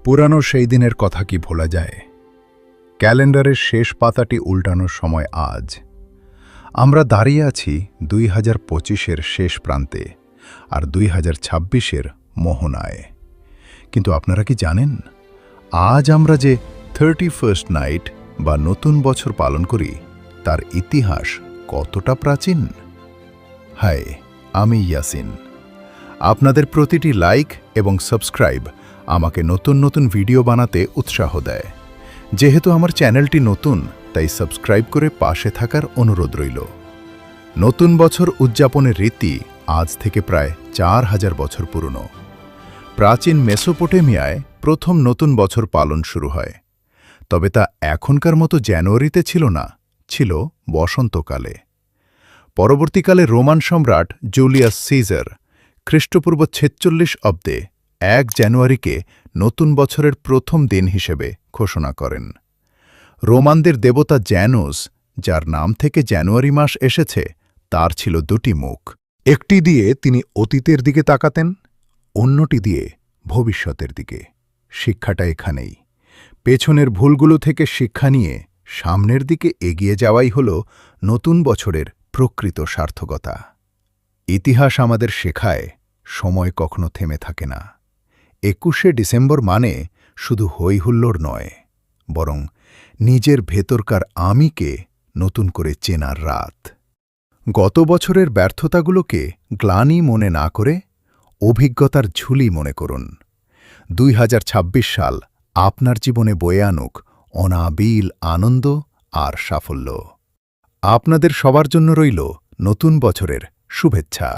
পুরানো সেই দিনের কথা কি ভোলা যায়? ক্যালেন্ডারের শেষ পাতাটি উল্টানোর সময় আজ। আমরা দাঁড়িয়ে আছি 2025-এর শেষ প্রান্তে আর 2026-এর মোহনায়। কিন্তু আপনারা কি জানেন, আজ আমরা যে 31st নাইট বা নতুন বছর পালন করি, তার ইতিহাস কতটা প্রাচীন? হাই, আমি ইয়াসিন। আপনাদের প্রতিটি লাইক এবং সাবস্ক্রাইব আমাকে নতুন নতুন ভিডিও বানাতে উৎসাহ দেয়। যেহেতু আমার চ্যানেলটি নতুন, তাই সাবস্ক্রাইব করে পাশে থাকার অনুরোধ রইল। নতুন বছর উদযাপনের রীতি আজ থেকে প্রায় 4000 বছর পুরনো। প্রাচীন মেসোপটেমিয়ায় প্রথম নতুন বছর পালন শুরু হয়। তবে তা এখনকার মতো জানুয়ারিতে ছিল না, ছিল বসন্তকালে। পরবর্তীকালে রোমান সম্রাট জুলিয়াস সিজার খ্রিস্টপূর্ব 46 অব্দে 1 জানুয়ারিকে নতুন বছরের প্রথম দিন হিসেবে ঘোষণা করেন। রোমানদের দেবতা জ্যানোস, যার নাম থেকে জানুয়ারি মাস এসেছে, তার ছিল দুটি মুখ। একটি দিয়ে তিনি অতীতের দিকে তাকাতেন, অন্যটি দিয়ে ভবিষ্যতের দিকে। শিক্ষাটা এখানেই। পেছনের ভুলগুলো থেকে শিক্ষা নিয়ে সামনের দিকে এগিয়ে যাওয়াই হল নতুন বছরের প্রকৃত সার্থকতা। ইতিহাস আমাদের শেখায়, সময় কখনো থেমে থাকে না। 21শে ডিসেম্বর মানে শুধু হইহুল্লোড় নয়, বরং নিজের ভেতরকার আমিকে নতুন করে চেনার রাত। গত বছরের ব্যর্থতাগুলোকে গ্লানি মনে না করে অভিজ্ঞতার ঝুলি মনে করুন। 2026 সাল আপনার জীবনে বয়ে আনুক অনাবিল আনন্দ আর সাফল্য। আপনাদের সবার জন্য রইল নতুন বছরের শুভেচ্ছা।